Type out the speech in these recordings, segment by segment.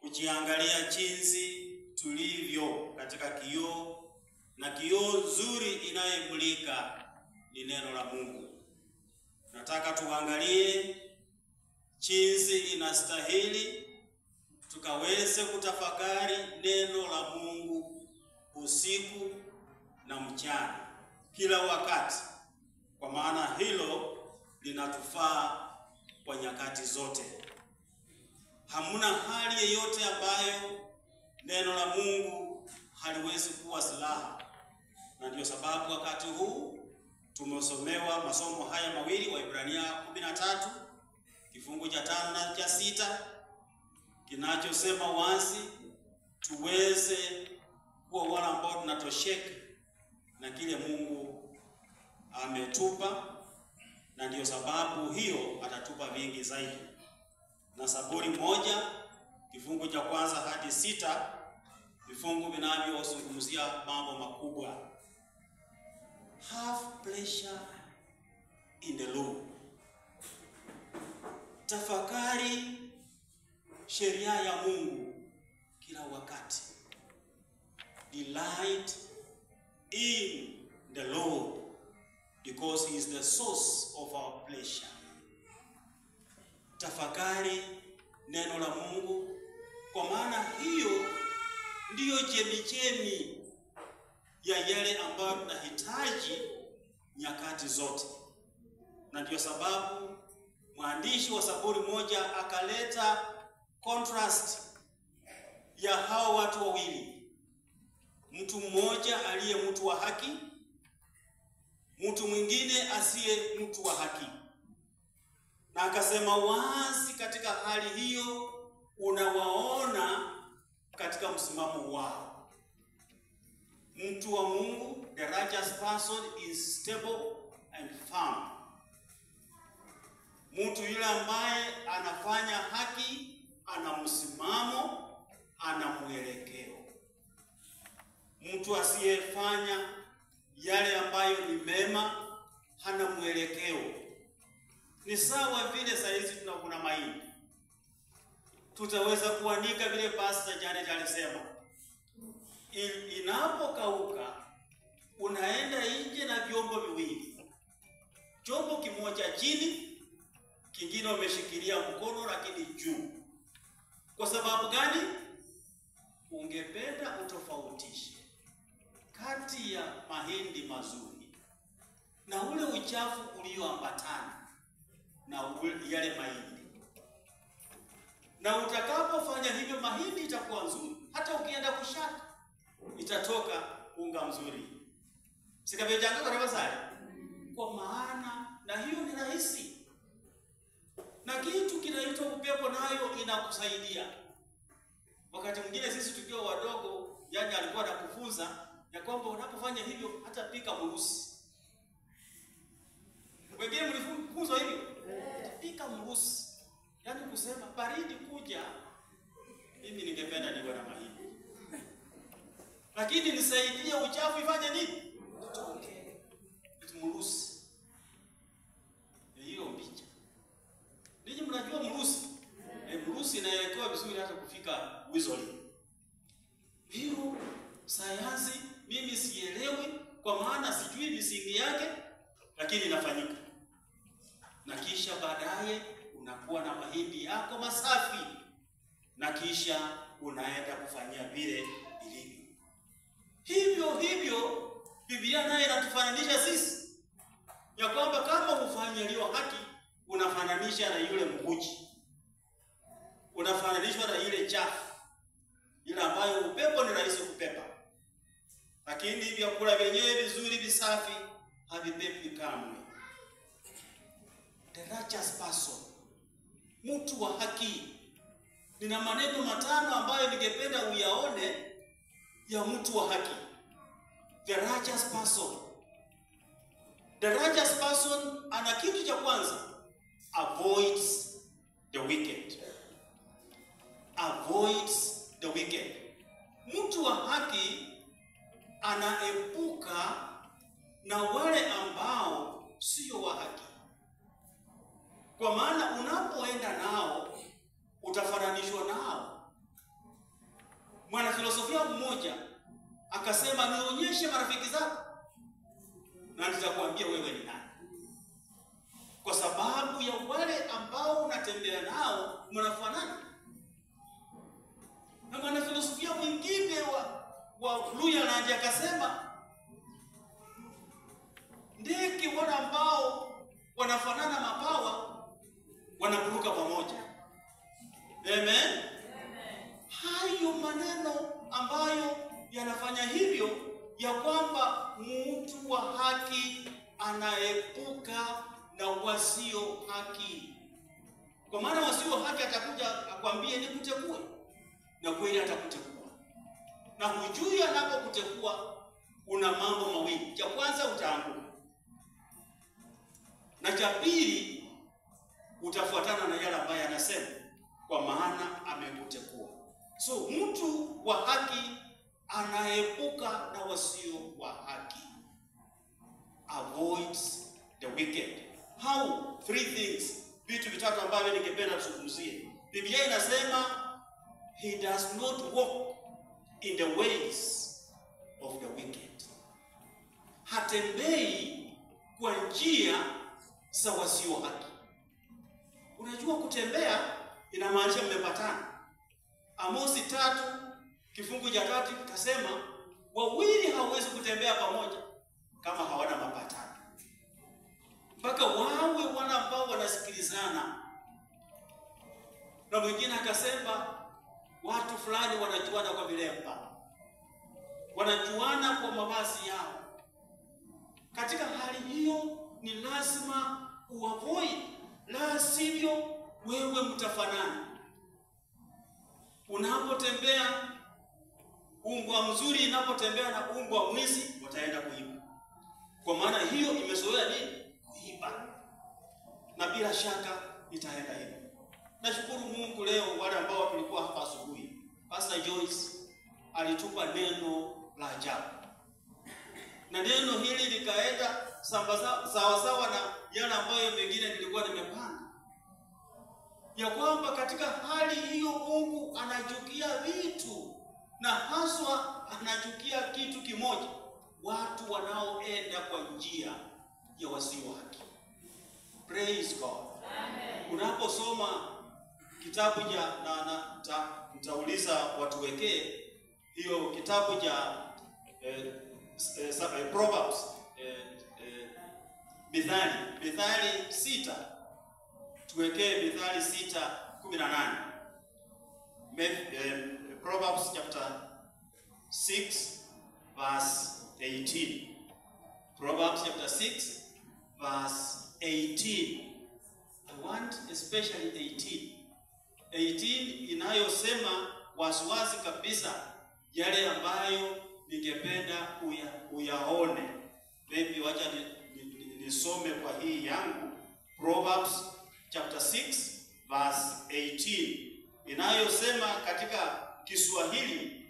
kujiangalia jinsi tulivyo katika kioo, na kioo nzuri inayomulika ni neno la Mungu. Nataka tuangalie jinsi inastahili tukaweze kutafakari neno la Mungu usiku na mchana, kila wakati, kwa maana hilo linatufaa kwa nyakati zote. Hamuna hali yeyote ambayo neno la Mungu haliwezi kuwa silaha, na ndio sababu wakati huu tumesomewa masomo haya mawili, Waebrania 13 kifungu cha 5 na cha 6, kinachosema wazi tuweze kuwa wale ambao tunatosheka na kile Mungu ametupa, na ndio sababu hiyo atatupa vingi zaidi. Na Zaburi 1 kifungu cha 1 hadi 6, vifungu vinavyozungumzia mambo makubwa. Have pleasure in the Lord. Tafakari sheria ya Mungu kila wakati. Delight in the Lord, because he is the source of our pleasure. Tafakari neno la Mungu, kwa maana hiyo ndiyo chemichemi ya yale ambayo tunahitaji nyakati zote. Na ndio sababu mwandishi wa Zaburi 1 akaleta contrast ya hao watu wawili. Mtu mmoja aliye mtu wa haki, mtu mwingine asiye mtu wa haki. Na akasema wazi katika hali hiyo unawaona katika msimamo wao. Mtu wa Mungu, the righteous person, is stable and firm. Mtu yule ambaye anafanya haki ana msimamo, ana mwelekeo. Mtu asiyefanya yale ambayo ni mema hana mwelekeo. Ni sawa vile saizi tunavuna mahindi. Tutaweza kuanika vile Pastor Janet alisema. Inapokauka unaenda nje na vyombo viwili. Chombo kimoja chini, kingine umeshikilia mkono lakini juu. Kwa sababu gani? Ungependa utofautishe kati ya mahindi mazuri na ule uchafu ulioambatana na yale mahindi. Na utakapofanya hivyo, mahindi itakuwa nzuri. Hata ukienda kushaka itatoka unga mzuri. Sikavyojango kwa nabasari. Kwa maana, na hiyo ni rahisi. Na kitu kinaitwa upepo nayo inakusaidia. Wakati mwingine sisi tukiwa wadogo, yaani alikuwa anakufunza ya kwamba unapofanya hivyo hata pika mrusi. Wengine mlifunzwa hivyo? Pika mrusi. Yaani kusema baridi kuja, mimi ningependa niwe na mahindi. Lakini nisaidie uchafu ifanye nini? Utoke. Mrusi. Hiyo picha. Ninyi mnajua mrusi? Mrusi inaelekewa vizuri hata kufika Wizoli. Hiyo sayansi mimi sielewi, kwa maana sijui misingi yake, lakini inafanyika. Na kisha baadaye unakuwa na mahindi yako masafi, na kisha unaenda kufanyia vile ilivyo. Hivyo Biblia naye inatufananisha sisi ya kwamba kama ufanyiliwa haki, unafananisha na yule mkuchi, unafananishwa na ile chafu ile ambayo upepo ni rahisi kupepa, lakini vyakula vyenyewe vizuri visafi havipepi kamwe. The righteous person, mtu wa haki. Nina maneno 5 ambayo ningependa uyaone ya mtu wa haki. The righteous person. The righteous person ana kitu cha kwanza, avoids the wicked. Avoids the wicked. Mtu wa haki anaepuka na wale ambao sio wa haki. Kwa maana unapoenda nao utafananishwa nao. Mwanafilosofia mmoja akasema, nionyeshe marafiki zako na nitakwambia wewe ni nani. Kwa sababu ya wale ambao unatembea nao mnafanana. Na mwanafilosofia mwingine wa Luhyaland akasema, ndege wale ambao wanafanana mabawa wanaburuka pamoja. Amen. Hayo maneno ambayo yanafanya hivyo, ya kwamba mtu wa haki anaepuka na wasio haki. Kwa maana wasio haki atakuja akwambie nikutekue, na kweli atakutekua. Na hujui anapokutekua una mambo mawili. Cha kwanza utaanguka, na cha pili utafuatana na yale ambayo anasema, kwa maana amekutekua. So mtu wa haki anaepuka na wasio wa haki. Avoids the wicked. How? Three things. Vitu vitatu ambavyo ningependa tuzungumzie. Biblia inasema, he does not walk in the ways of the wicked. Hatembei kwa njia za wasio haki. Unajua kutembea inamaanisha mmepatana. Amosi 3 kifungu cha 3 kitasema, wawili hawezi kutembea pamoja kama hawana mapatano. Mpaka wawe wana ambao wanasikilizana. Na mwingine akasema, watu fulani wanajuana kwa vilemba, wanajuana kwa mavazi yao. Katika hali hiyo ni lazima uavoid, la sivyo wewe mtafanana. Unapotembea, umbwa mzuri inapotembea na umbwa mwizi, wataenda kuiba. Kwa maana hiyo imezoea nini? Kuiba. Na bila shaka itaenda hivyo. Nashukuru Mungu leo wale ambao tulikuwa hapa asubuhi, Pastor Joyce alitupa neno la ajabu. Na neno hili likaenda sawa na yale ambayo mengine nilikuwa nimepanga. Ya kwamba katika hali hiyo Mungu anachukia vitu, na haswa anachukia kitu kimoja: watu wanaoenda kwa njia ya wasio haki. Praise God. Amen. Unaposoma kitabu cha nitauliza watu wekee hiyo kitabu cha Proverbs, Mithali 6, tuwekee Mithali 6:18. Proverbs chapter 6 verse 18. Proverbs chapter 6 verse 18. I want especially 18 inayosema waziwazi kabisa yale ambayo ningependa uyaone. Maybe wacha nisome kwa hii yangu. Proverbs chapter 6 verse 18 inayosema katika Kiswahili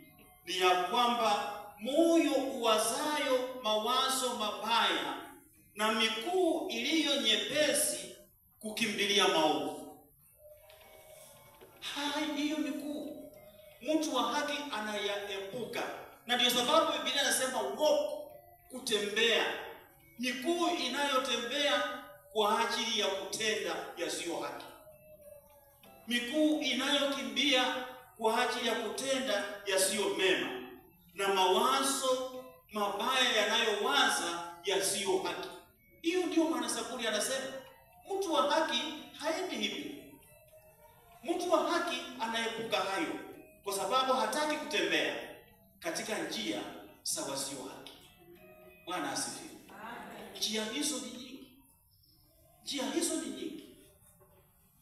ni ya kwamba, moyo uwazayo mawazo mabaya na miguu iliyo nyepesi kukimbilia maovu. Hiyo miguu mtu wa haki anayaepuka. Na ndio sababu Biblia inasema walk, kutembea. Miguu inayotembea kwa ajili ya kutenda yasiyo haki. Miguu inayokimbia kwa ajili ya kutenda yasiyo mema. Na mawazo mabaya yanayowaza yasiyo haki. Hiyo ndio maana Zaburi anasema, mtu wa haki haendi hivyo. Mtu wa haki anaepuka hayo, kwa sababu hataki kutembea katika njia za wasio haki. Bwana asifiwe. Njia hizo ni nyingi.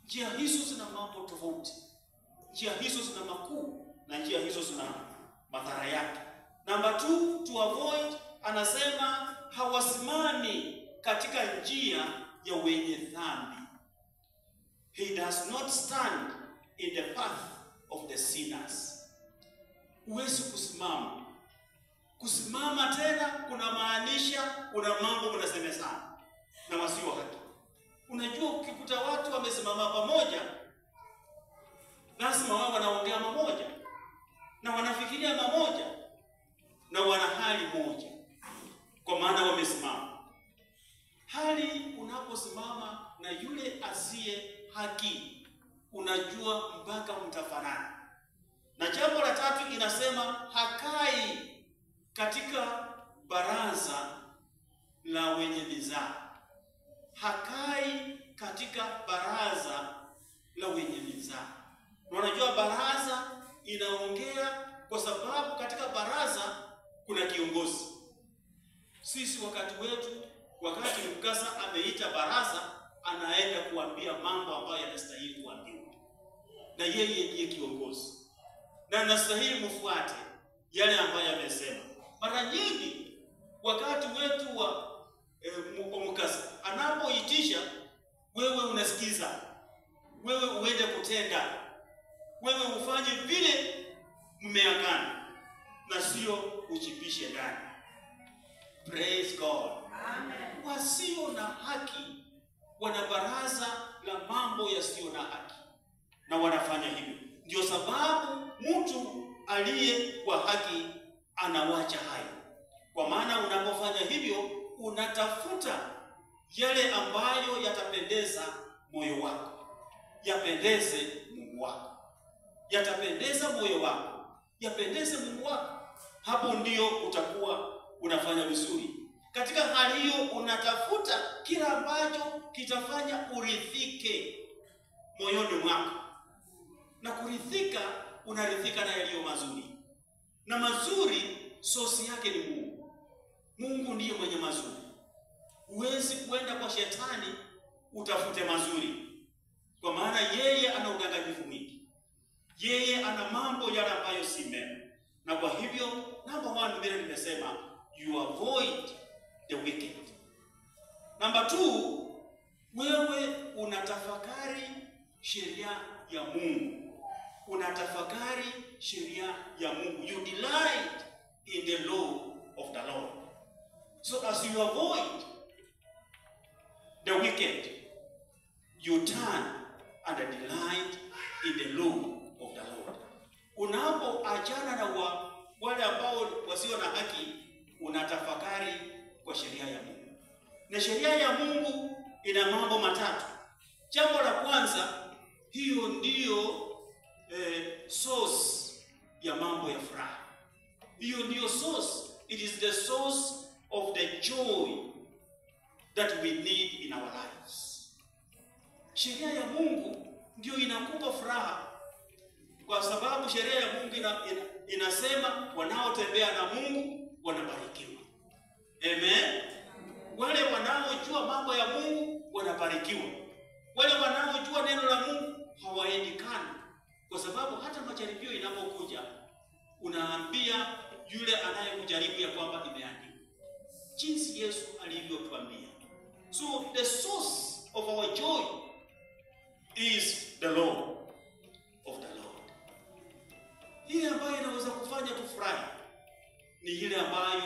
Njia hizo zina mambo tofauti. Njia hizo zina makuu na njia hizo zina madhara yake. Number 2, to avoid, anasema hawasimami katika njia ya wenye dhambi. He does not stand in the path of the sinners. Huwezi kusimama. Kusimama tena kuna maanisha kuna mambo mnasemezana na wasio haki. Unajua ukikuta watu wamesimama pamoja, lazima wao wanaongea pamoja. na wanafikiria mamoja na wana hali moja, kwa maana wamesimama. Hali unaposimama na yule asiye haki, unajua mpaka mtafanana. Na jambo la tatu inasema hakai katika baraza la wenye mizaa. Hakai katika baraza la wenye mizaa. Na unajua baraza inaongea kwa sababu katika baraza kuna kiongozi. Sisi wakati wetu, wakati mkasa ameita baraza, anaenda kuambia mambo ambayo yanastahili kuambiwa. Na yeye ndiye kiongozi. Na nastahili mfuate yale ambayo amesema. Mara nyingi wakati wetu wa mkasa anapoitisha, wewe unasikiza, wewe uende kutenda, wewe ufanye vile mmeagana, na sio ujipishe ndani. Praise God. Amen. Wasio na haki wana baraza la mambo yasiyo na haki, na wanafanya hivyo. Ndio sababu mtu aliye kwa haki anawacha hayo. Kwa maana unapofanya hivyo, unatafuta yale ambayo yatapendeza moyo wako, yapendeze Mungu wako, yatapendeza moyo wako, yapendeze Mungu wako. Hapo ndio utakuwa unafanya vizuri. Katika hali hiyo unatafuta kila ambacho kitafanya urithike moyoni mwako. Na kuridhika, unaridhika na yaliyo mazuri. Na mazuri sosi yake ni Mungu. Mungu ndiye mwenye mazuri. Huwezi kwenda kwa shetani utafute mazuri, kwa maana yeye ana udanganyifu mwingi. Yeye ana mambo yale ambayo si mema. Na kwa hivyo number 1 vile nimesema, you avoid the wicked. Number 2, wewe unatafakari sheria ya Mungu. Unatafakari sheria ya Mungu. You delight in the law of the Lord. So as you avoid the wicked, you turn and delight in the law of the Lord. Unapoachana na wale ambao wasio na haki, unatafakari kwa sheria ya Mungu. Na sheria ya Mungu ina mambo matatu. Jambo la kwanza, hiyo ndiyo source ya mambo ya furaha. Hiyo ndiyo source. It is the source of the joy that we need in our lives. Sheria ya Mungu ndio inakupa furaha, kwa sababu sheria ya Mungu inasema wanaotembea na Mungu wanabarikiwa. Amen. Wale wanaojua mambo ya Mungu wanabarikiwa. Wale wanaojua neno la Mungu hawaendikani, kwa sababu hata majaribio inapokuja unaambia yule anayekujaribu ya kwamba imeandikwa, jinsi Yesu alivyotuambia. So the source of our joy is the law of the Lord. Ile ambayo inaweza kufanya tufurahi ni ile ambayo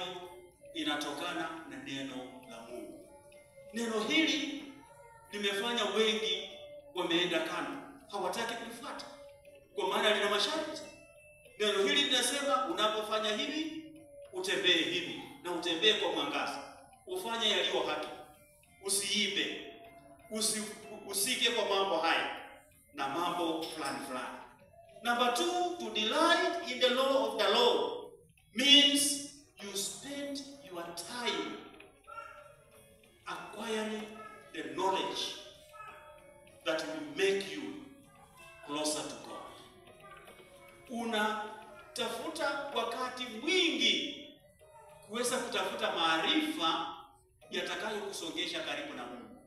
inatokana na neno la Mungu. Neno hili limefanya wengi wameenda kando, hawataki kulifuata, kwa maana lina masharti. Neno hili linasema unapofanya hivi, utembee hivi, na utembee kwa mwangaza, ufanye yaliyo haki, usiibe, usike kwa mambo haya na mambo fulani. Number 2, to delight in the law of the Lord means you spend your time acquiring the knowledge that will make you closer to God. Unatafuta wakati mwingi kuweza kutafuta maarifa yatakayokusongesha karibu na Mungu.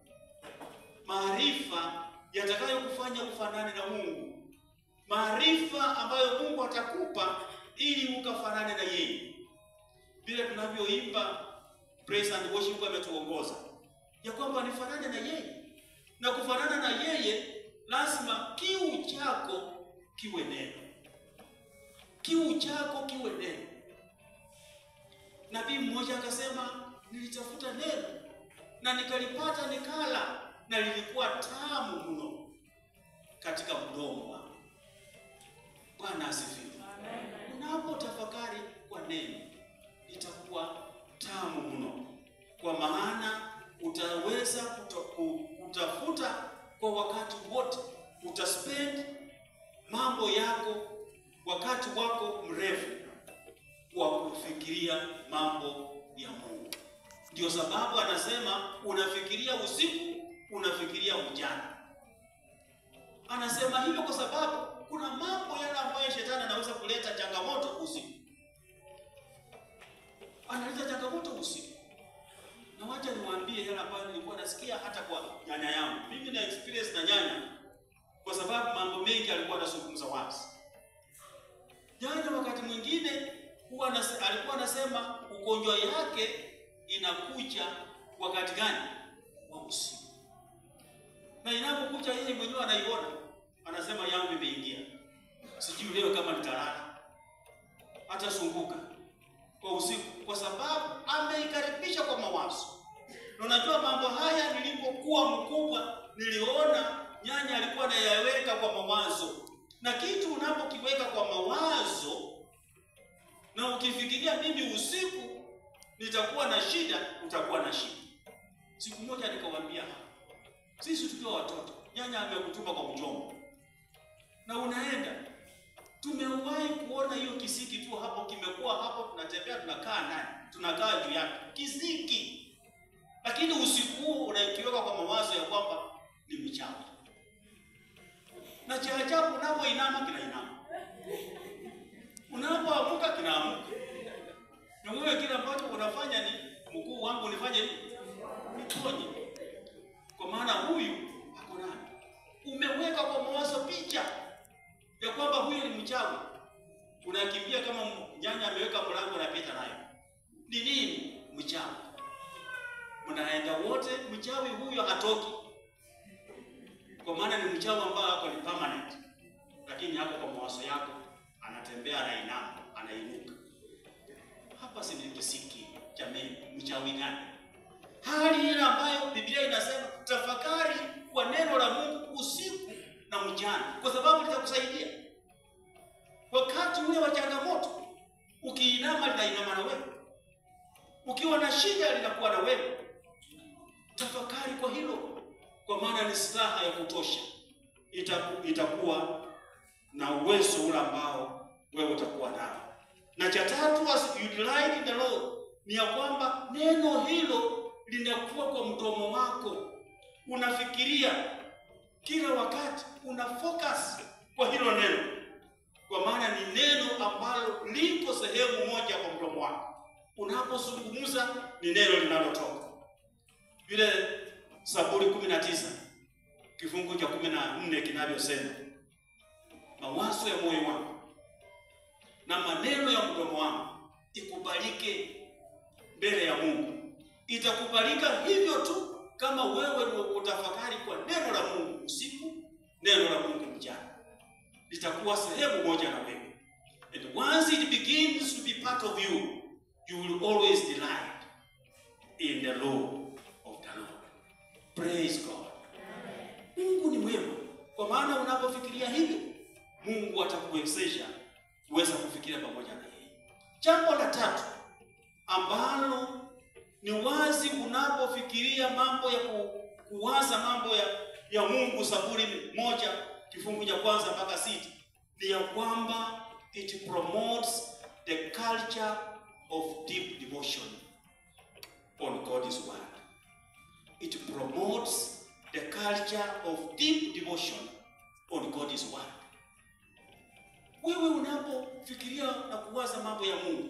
Maarifa yatakayokufanya ufanane na Mungu. Maarifa ambayo Mungu atakupa ili ukafanane na yeye. Vile tunavyoimba praise and worship ametuongoza ya kwamba nifanane na yeye. Na kufanana na yeye lazima kiu chako kiwe neno. Kiu chako kiwe neno. Nabii mmoja akasema, nilitafuta neno na nikalipata, nikala, na lilikuwa tamu mno katika mdomo wangu. Bwana asifiwe. Amen. unapotafakari kwa neno itakuwa tamu mno, kwa maana utaweza kutafuta kwa wakati wote. Utaspend mambo yako, wakati wako mrefu wa kufikiria mambo ya Mungu. Ndio sababu anasema unafikiria usiku, unafikiria mchana. Anasema hivyo kwa sababu kuna mambo yale ambayo shetani anaweza kuleta changamoto usiku. Analeta changamoto usiku. Na wacha niwaambie yale ambayo nilikuwa nasikia hata kwa nyanya yangu. Mimi na experience na nyanya kwa sababu mambo mengi alikuwa anazungumza wazi. Nyanya wakati mwingine alikuwa anasema ugonjwa yake inakuja wakati gani? Wa usiku. Na inapokuja yeye mwenyewe anaiona, anasema yangu imeingia. Sijui leo kama nitalala. Hata sunguka kwa usiku kwa sababu ameikaribisha kwa mawazo. Na unajua mambo haya nilipokuwa mkubwa niliona nyanya alikuwa anayaweka kwa mawazo. Na kitu unapokiweka kwa mawazo na ukifikiria mimi usiku nitakuwa na shida, utakuwa na shida. Siku moja nikamwambia, sisi tukiwa watoto, nyanya amekutuma kwa mjomba. Na unaenda, tumewahi kuona hiyo kisiki tu hapo kimekuwa hapo, tunatembea tunakaa ndani, tunakaa juu yake. Kisiki. Lakini usiku huo unakiweka kwa mawazo ya kwamba ni mchawi. Na cha ajabu unapoinama kinainama. Unapoamka kinaamuka. Na wewe kile ambacho unafanya ni mkuu wangu nifanye nini? Niponye. Kwa maana huyu hako nani? Umeweka kwa mawazo picha ya kwamba huyu ni mchawi. Unakimbia kama nyanya ameweka mlango na pita nayo. Ni nini? Mchawi. Mnaenda wote, mchawi huyo hatoki. Kwa maana ni mchawi ambaye hapo ni permanent. Lakini hapo kwa mawazo yako anatembea, anainama, anainuka. Hapa si ni kisiki jamani, mchawi gani? Hali ile ambayo Biblia inasema tafakari kwa neno la Mungu usiku na mchana, kwa sababu litakusaidia wakati ule wa changamoto. Ukiinama linainama na wewe, ukiwa na shida linakuwa na wewe. Tafakari kwa hilo, kwa maana ni silaha ya kutosha. Itakuwa na uwezo ule ambao wewe utakuwa nao. Na cha tatu, as you delight in the Lord, ni ya kwamba neno hilo linakuwa kwa mdomo wako. Unafikiria kila wakati, una focus kwa hilo neno, kwa maana ni neno ambalo liko sehemu moja kwa mdomo wako. Unapozungumza ni neno linalotoka. Vile Zaburi 19 kifungu cha 14 kinavyosema, mawazo ya moyo wangu na maneno ya mdomo wangu ikubalike mbele ya Mungu. Itakubalika hivyo tu kama wewe utafakari kwa neno la Mungu usiku, neno la Mungu mchana. Litakuwa sehemu moja na wewe. And once it begins to be part of you, you will always delight in the law of the Lord. Praise God. Mungu ni mwema, kwa maana unapofikiria hivyo, Mungu atakuwezesha kuweza kufikiria pamoja na yeye. Jambo la tatu ambalo ni wazi unapofikiria mambo ya kuwaza mambo ya Mungu, Zaburi 1 kifungu cha 1 mpaka 6, ni ya kwamba it promotes the culture of deep devotion on God's word. It promotes the culture of deep devotion on God's word. Wewe unapofikiria na kuwaza mambo ya Mungu,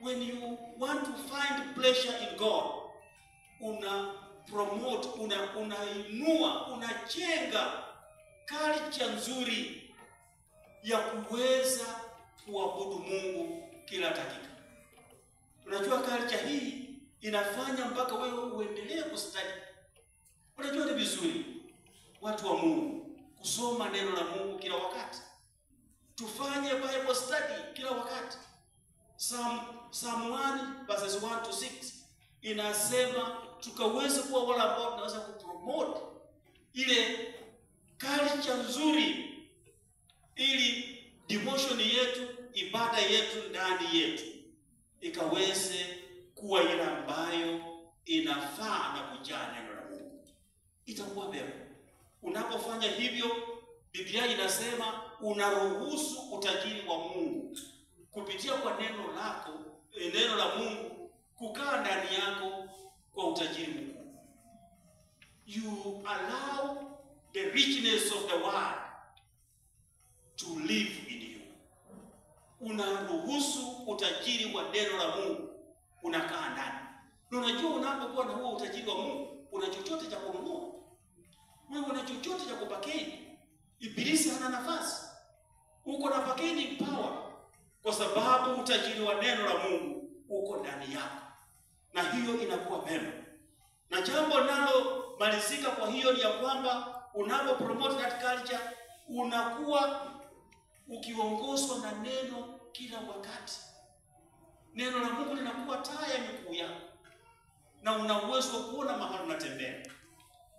when you want to find pleasure in God, una promote, unainua, unajenga culture nzuri ya kuweza kuabudu Mungu kila dakika. Unajua culture hii inafanya mpaka wewe uendelee kustudy. Unajua ni vizuri watu wa Mungu kusoma neno la Mungu kila wakati. Tufanye Bible study kila wakati. Psalm 1 verses 1 to 6 inasema tukaweze kuwa wale ambao tunaweza kupromote ile culture nzuri, ili devotion yetu, ibada yetu ndani yetu ikaweze kuwa ile ambayo inafaa na kujaa neno la Mungu, itakuwa bora. Unapofanya hivyo, Biblia inasema unaruhusu utajiri wa Mungu kupitia kwa neno lako, neno la Mungu kukaa ndani yako kwa utajiri mkuu. You allow the richness of the word to live in you. Unaruhusu utajiri wa neno la Mungu unakaa ndani. Na unajua unapokuwa na huo utajiri wa Mungu, una chochote cha kununua. Wewe una chochote cha kupakeni. Ibilisi hana nafasi. Uko na pakeni power kwa sababu utajiri wa neno la Mungu uko ndani yako. Na hiyo inakuwa mema. Na jambo nalo malizika kwa hiyo ni ya kwamba unapo promote that culture, unakuwa ukiongozwa na neno kila wakati. Neno la Mungu linakuwa taa ya miguu yako. Na una uwezo wa kuona mahali unatembea.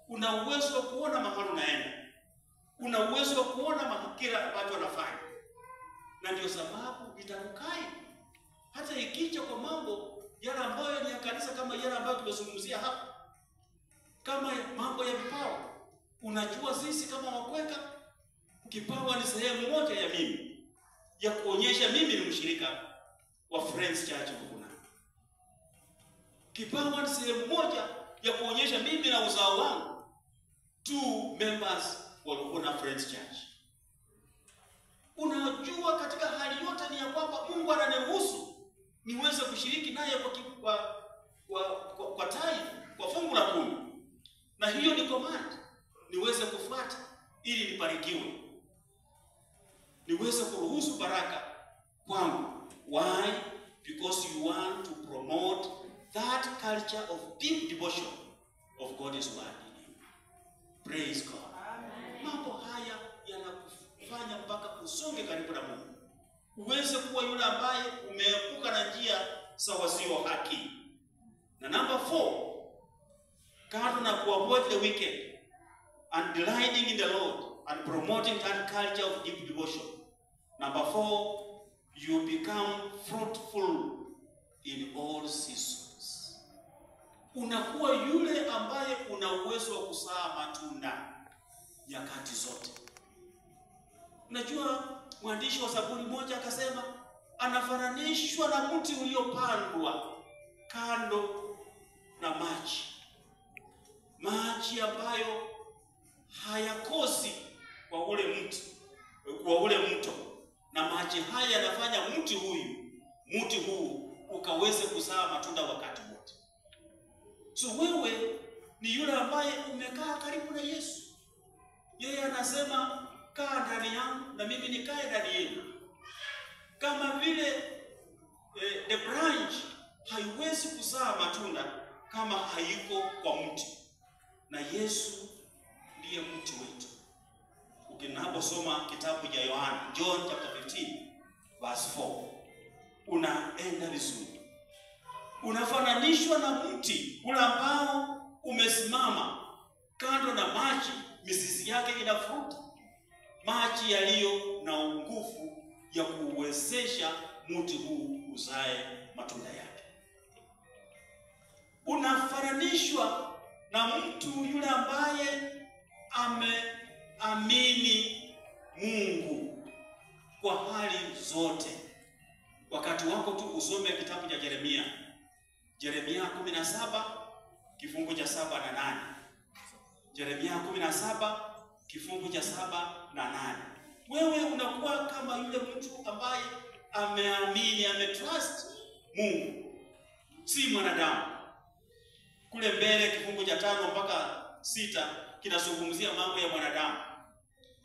Una uwezo wa kuona mahali unaenda. Una uwezo wa kuona kila ambacho unafanya. Na ndio sababu itakukai. Hata ikija kwa mambo yale ambayo ni ya kanisa, kama yale ambayo tumezungumzia hapa, kama mambo ya vipawa, unajua sisi kama wakweka, kipawa ni sehemu moja ya mimi, ya kuonyesha mimi ni mshirika wa Friends Church Kukuna. Kipawa ni sehemu moja ya kuonyesha mimi na uzao wangu, 2 members wa Kukuna Friends Church. Unajua katika hali yote ni ya kwamba Mungu ananiruhusu niweze kushiriki naye kwa tithe, kwa fungu la 10. Na hiyo ni command niweze kufuata ili nibarikiwe. Niweze kuruhusu baraka kwangu. Why? Because you want to promote that culture of deep devotion of God's word in you. Praise God. Amen. Mambo haya yanakufanya mpaka usonge karibu na Mungu. Uweze kuwa yule ambaye umeepuka na njia sawasawa haki. Na number 4, kando na kuavoid the wicked and delighting in the Lord and promoting that culture of deep devotion, number 4, you become fruitful in all seasons. Unakuwa yule ambaye una uwezo wa kuzaa matunda nyakati zote. Unajua mwandishi wa Zaburi moja akasema anafananishwa na mti uliopandwa kando na maji. Maji ambayo hayakosi kwa ule mto. Na maji haya yanafanya mti huu ukaweze kuzaa matunda wakati wote. So wewe ni yule ambaye umekaa karibu na Yesu. Yeye anasema kaa ndani yangu na mimi nikae ndani yenu. Kama vile the branch haiwezi kuzaa matunda kama haiko kwa mti. Na Yesu ndiye mti wetu. Ukinaposoma kitabu cha Yohana, John chapter 15 verse 4, unaenda vizuri. Unafananishwa na mti ule ambao umesimama kando na maji, mizizi yake inafuta maji yaliyo na nguvu ya kuwezesha mti huu uzae matunda yake. Unafananishwa na mtu yule ambaye ameamini Mungu kwa hali zote. Wakati wako tu usome kitabu cha Yeremia 17 kifungu cha 7 na 8. Yeremia 17 kifungu cha 7 na 8. Wewe unakuwa kama yule mtu ambaye ameamini, ametrust Mungu, si mwanadamu. Kule mbele kifungu cha 5 mpaka 6 kinazungumzia mambo ya mwanadamu.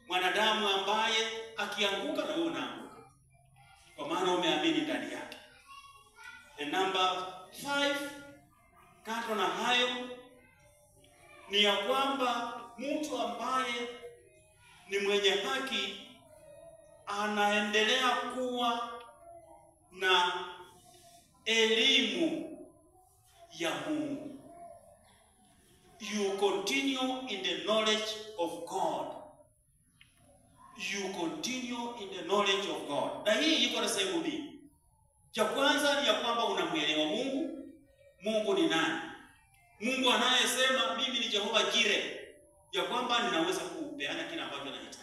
Mwanadamu ambaye akianguka na wewe unaanguka, kwa maana umeamini ndani yake. And number 5, kando na hayo, ni ya kwamba mtu ambaye ni mwenye haki anaendelea kuwa na elimu ya Mungu. You continue in the knowledge of God. you continue in the knowledge of God. Na hii iko na sehemu mbili. Cha kwanza ni ya kwamba unamuelewa Mungu. Mungu ni nani? Mungu anayesema mimi ni Jehova Jireh, ya kwamba ninaweza kupeana kila ambacho nahitaji.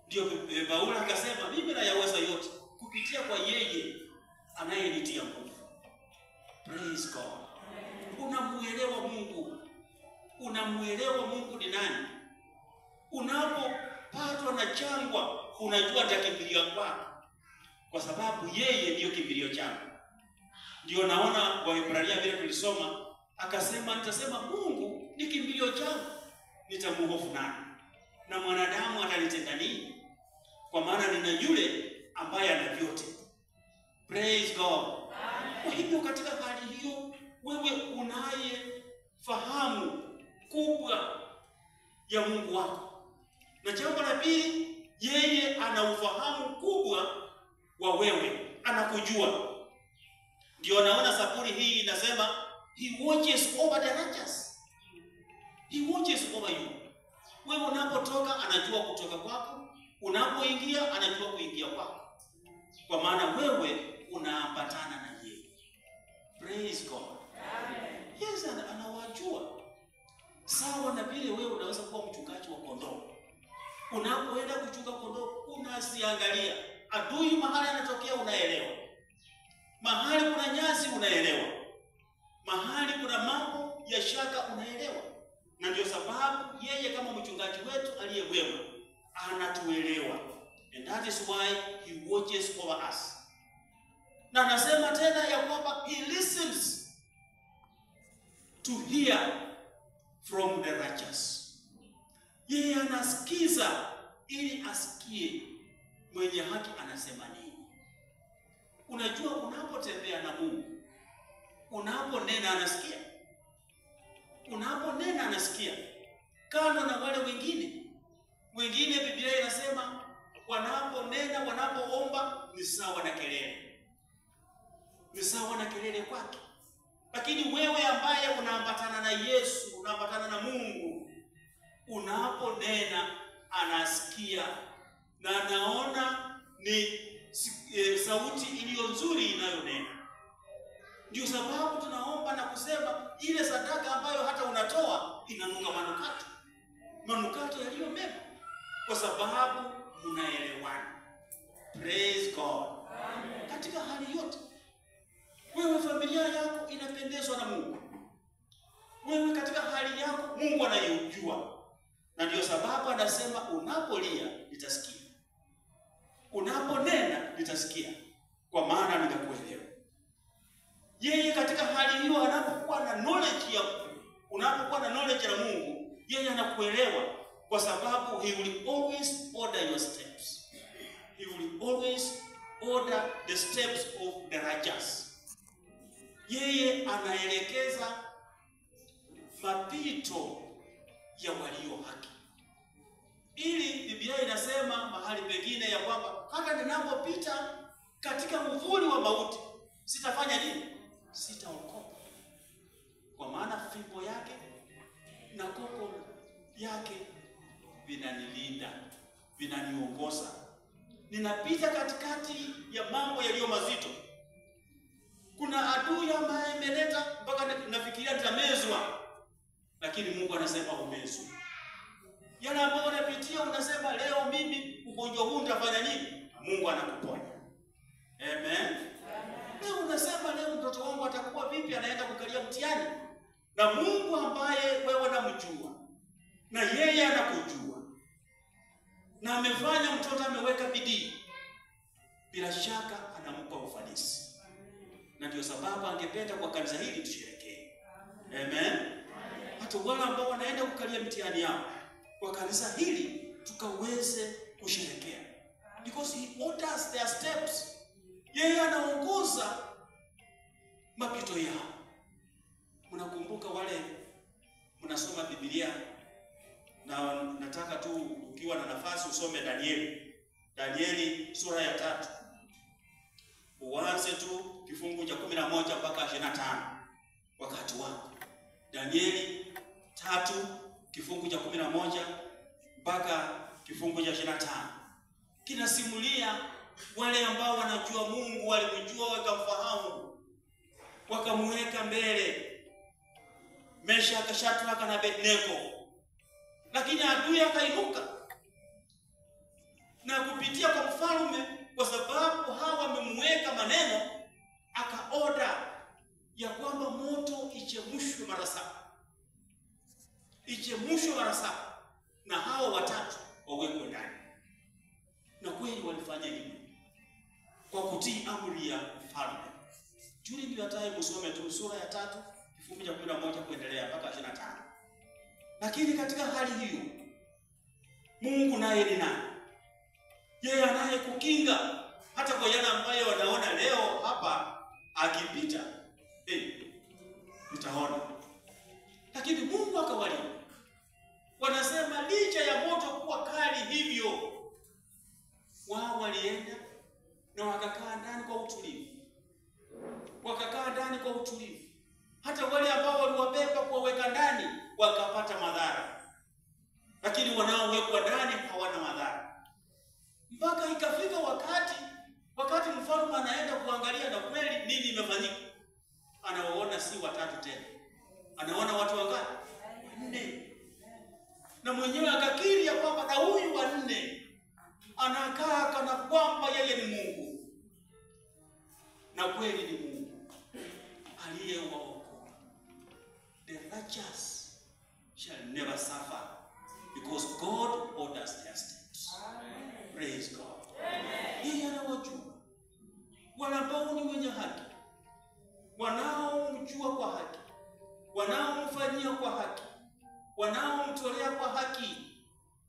Ndio Paulo akasema mimi nayaweza yote kupitia kwa yeye anayenitia nguvu. Praise God. Unamuelewa Mungu. Unamuelewa Mungu ni nani? Unapopatwa na jangwa, unajua atakimbilia kwako, kwa sababu yeye ndiyo kimbilio chako. Ndio naona Waebrania vile tulisoma, akasema nitasema Mungu ni kimbilio changu, nitamhofu nani? Na mwanadamu atanitenda nini? Kwa maana nina yule ambaye ana vyote. Praise God. Kwa hivyo katika hali hiyo, wewe unaye fahamu kubwa ya Mungu wako. Na jambo la pili, yeye ana ufahamu kubwa wa wewe, anakujua. Ndio naona Zaburi hii inasema he watches over the righteous. He watches over you. Wewe unapotoka anajua kutoka kwako, unapoingia anajua kuingia kwako. Kwa maana wewe unaambatana na yeye. Praise God. Amen. Yes, anawajua. Sawa na vile wewe unaweza kuwa mchungaji wa kondoo. Unapoenda kuchunga kondoo, unasiangalia. Adui mahali anatokea unaelewa. Mahali kuna nyasi unaelewa. Mahali kuna mambo ya shaka unaelewa. Na ndio sababu yeye kama mchungaji wetu aliye mwema anatuelewa. And that is why he watches over us. Na anasema tena ya kwamba he listens to hear from the righteous. Yeye anasikiza ili asikie mwenye haki anasema nini. Unajua unapotembea na Mungu, unaponena anasikia. Unaponena anasikia. Kando na wale wengine. Wengine Biblia inasema wanaponena, wanapoomba ni sawa na kelele. Ni sawa na kelele kwake. Lakini wewe ambaye unaambatana na Yesu, unaambatana na Mungu, unaponena anasikia na anaona ni sauti iliyo nzuri inayonena. Ndio sababu tunaomba na kusema ile sadaka ambayo hata unatoa inanuka manukato. Manukato yaliyo mema, kwa sababu mnaelewana. Praise God. Amen. Katika hali yote, wewe familia yako inapendezwa na Mungu. Wewe katika hali yako Mungu anayejua. Na ndio sababu anasema unapolia nitasikia. Unaponena nitasikia, kwa maana ninakuelewa. Yeye katika hali hiyo anapokuwa na knowledge ya unapokuwa na knowledge ya Mungu, yeye anakuelewa, kwa sababu he will always order your steps. He will always order the steps of the righteous. Yeye anaelekeza mapito ya walio haki. Ili Biblia inasema mahali pengine ya kwamba hata ninapopita katika mvuli wa mauti, sitafanya nini? Sitaogopa. Kwa maana fimbo yake na koko yake vinanilinda, vinaniongoza. Ninapita katikati ya mambo yaliyo mazito. Kuna adui ambaye ameleta mpaka nafikiria nitamezwa, lakini Mungu anasema umezwe. Yale ambayo unapitia unasema leo mimi ugonjwa huu nitafanya nini? Mungu anakuponya. Amen. Leo unasema leo mtoto wangu atakuwa vipi, anaenda kukalia mtihani. Na Mungu ambaye wewe unamjua na yeye anakujua, na amefanya mtoto ameweka bidii, bila shaka anampa ufanisi. Na ndio sababu angependa kwa kanisa hili tusherekee. Amen. Hata wale ambao wanaenda kukalia mtihani yao, kwa kanisa hili tukaweze kusherekea. Because he orders their steps. Yeye anaongoza mapito yao. Mnakumbuka wale mnasoma Biblia, na nataka tu ukiwa na nafasi usome Danieli. Danieli sura ya 3. Uanze tu kifungu cha 11 mpaka 25 wakati wako. Danieli 3 kifungu cha 11 mpaka kifungu kifungu cha 25 kinasimulia wale ambao wanajua Mungu, walimjua wakamfahamu, wakamweka mbele Meshaki, Shadraka na Abednego. Lakini adui akainuka na kupitia kwa mfalme, kwa sababu hawa wamemweka maneno, akaoda ya kwamba moto ichemshwe mara 7. Ichemshwe mara 7 na hao watatu wawekwe ndani. Na kweli walifanya hivyo kwa kutii amri ya mfalme. During your time usome tu sura ya 3 kifungu cha 11 kuendelea mpaka 25. Lakini katika hali hiyo Mungu naye ni nani? Yeye anayekukinga hata kwa yale ambayo wanaona leo hapa akipita, utaona. Lakini Mungu akawalinda. Wanasema licha ya moto kuwa kali hivyo, wao walienda na wakakaa ndani kwa utulivu. Wakakaa ndani kwa utulivu. Hata wale ambao waliwabeba kuwaweka ndani wakapata madhara, lakini wanaowekwa ndani hawana madhara. Mpaka ikafika wakati mfalme anaenda kuangalia na kweli nini imefanyika, anawaona si watatu tena, anaona watu wangapi? 4. Na mwenyewe akakiri ya kwamba na huyu wa 4 anakaa kana kwamba yeye ni Mungu. Na kweli ni Mungu aliyewaokoa. The righteous shall never suffer because God orders their steps. Praise God. Yeye anawajua wale ambao ni wenye haki, wanaomjua kwa haki, wanaomfanyia kwa haki, wanaomtolea kwa haki,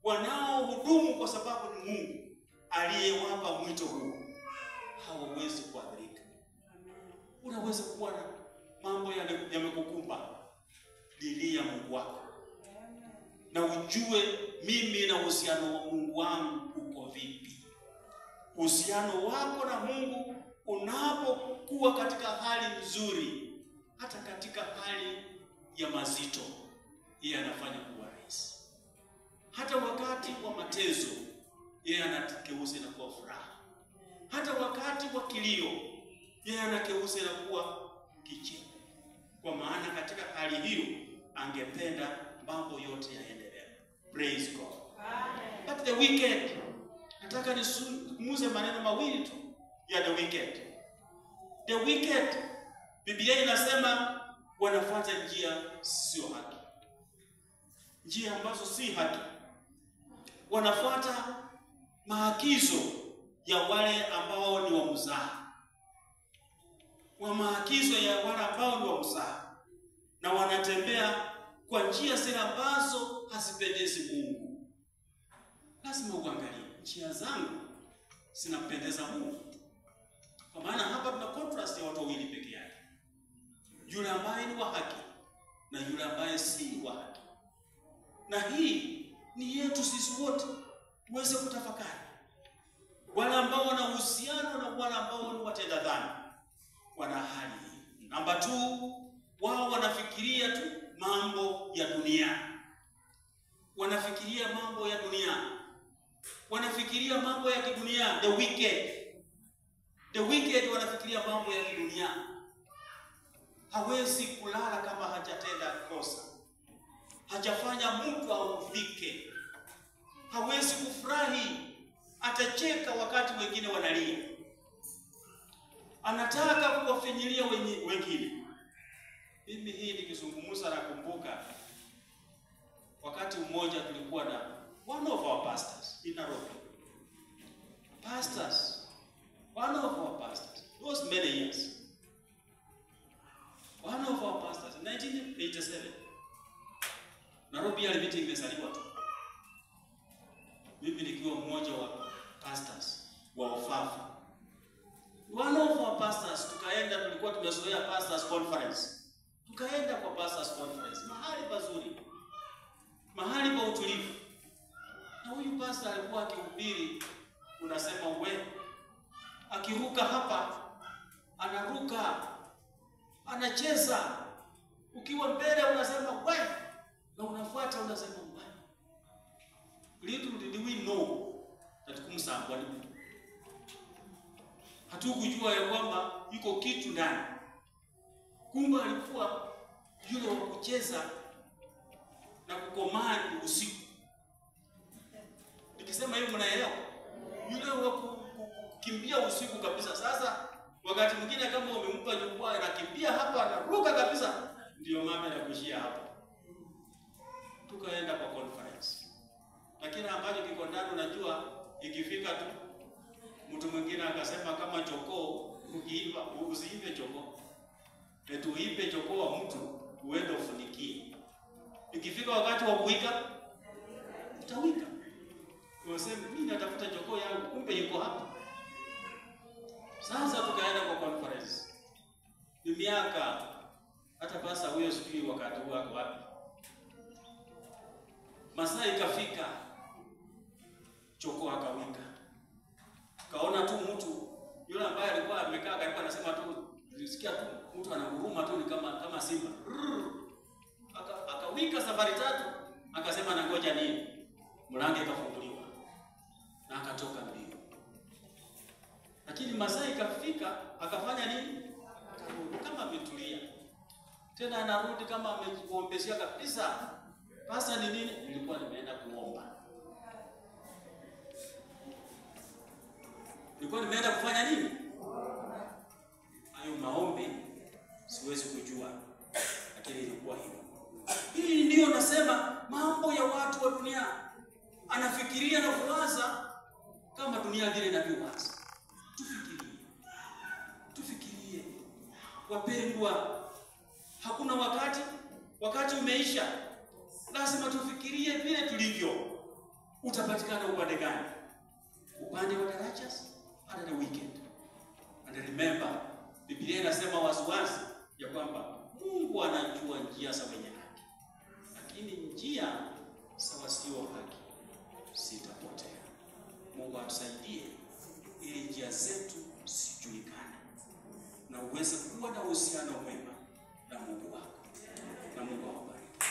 wanaohudumu kwa sababu ni Mungu aliyewapa mwito huu. Hawawezi kuadhirika. Unaweza kuwa na mambo yamekukumba, lilia Mungu wako na ujue mimi na uhusiano wa Mungu wangu uko vipi. Uhusiano wako na Mungu unapokuwa katika hali nzuri, hata katika hali ya mazito, yeye anafanya kuwa rahisi. Hata wakati wa mateso, yeye anakeuza na kuwa furaha. Hata wakati wa kilio, yeye anakeuza na kuwa kicheko. Kwa maana katika hali hiyo angependa mambo yote yaendelee. Praise God. Amen. But the wicked, nataka nisumuze maneno mawili tu ya the wicked. The wicked, Biblia inasema wanafuata njia sio haki, njia ambazo si haki. Wanafuata maagizo ya wale ambao ni wa mzaha, maagizo ya wale ambao ni wa mzaha, na wanatembea kwa njia zile ambazo hazipendezi Mungu. Lazima uangalie njia zangu zinampendeza Mungu. Kwa maana hapa tuna contrast ya watu wawili peke yake, yule ambaye ni wa haki na yule ambaye si wa haki. Na hii ni yetu sisi wote tuweze kutafakari. Wale ambao wana uhusiano na wale ambao ni watenda dhambi wana hali hii. Namba 2, wao wanafikiria tu mambo ya dunia. Wanafikiria mambo ya dunia. Wanafikiria mambo ya kidunia. The wicked wanafikiria mambo ya kidunia. Hawezi kulala kama hajatenda kosa, hajafanya mtu audhike. Hawezi kufurahi, atacheka wakati wengine wanalia. Anataka kuwafinyilia wengine. Mimi hii nikizungumza nakumbuka wakati mmoja tulikuwa na one of our pastors in Nairobi. One of our pastors, it was many years. One of our pastors in 1987. Nairobi alimiti imezaliwa tu. Mimi nikiwa mmoja wa pastors wa Ofafa. One of our pastors tukaenda, tulikuwa tumezoea pastors conference. Tukaenda kwa pastors conference, mahali pazuri, mahali pa utulivu. Na huyu pastor alikuwa akihubiri, unasema wewe, akiruka hapa, anaruka, anacheza. Ukiwa mbele unasema wewe, na unafuata unasema wewe. Little did we know that kumsambwa ni mtu. Hatukujua ya kwamba yuko kitu ndani. Kumbe alikuwa yule wa kucheza na kukomandi usiku. Nikisema hiyo mnaelewa? Yule wa kukimbia usiku kabisa. Sasa wakati mwingine kama umempa jukwaa anakimbia hapa anaruka kabisa, ndio mama anakushia hapa. Tukaenda kwa conference. Lakini ambacho kiko ndani unajua ikifika tu mtu mwingine akasema kama chokoo ukiiva usiive chokoo. Tuipe chokoo wa mtu uende ufunikie. Ikifika wakati wa kuwika utawika. Unasema mimi natafuta chokoo yangu kumbe yuko hapa. Sasa tukaenda kwa conference. Ni miaka hata pasa huyo sijui wakati huo wako wapi. Masaa ikafika chokoo akawika. Kaona tu mtu yule ambaye alikuwa amekaa karibu anasema tu nilisikia tu mtu ananguruma tu ni kama simba. Akawika safari 3 akasema na ngoja nini? Mlango ikafunguliwa. Na akatoka mbio. Lakini masaa ikafika akafanya nini? Kama ametulia. Tena anarudi kama amekuombeshia kabisa. Pasa ni nini? Nilikuwa nimeenda kuomba. Nilikuwa nimeenda kufanya nini? Hayo maombi siwezi kujua. Lakini ilikuwa hivyo. Hii ndio nasema mambo ya watu wa dunia. Anafikiria na kuwaza kama dunia vile inavyowaza. Tufikirie. Wapendwa, hakuna wakati umeisha. Lazima tufikirie vile tulivyo. Utapatikana upande gani? Upande wa righteous and the wicked. And remember, Biblia inasema waziwazi ya kwamba Mungu anajua njia za wenye haki. Lakini njia za wasio haki zitapotea. Mungu atusaidie ili njia zetu zijulikane na uweze kuwa na uhusiano mwema na Mungu wako. Na Mungu awabariki.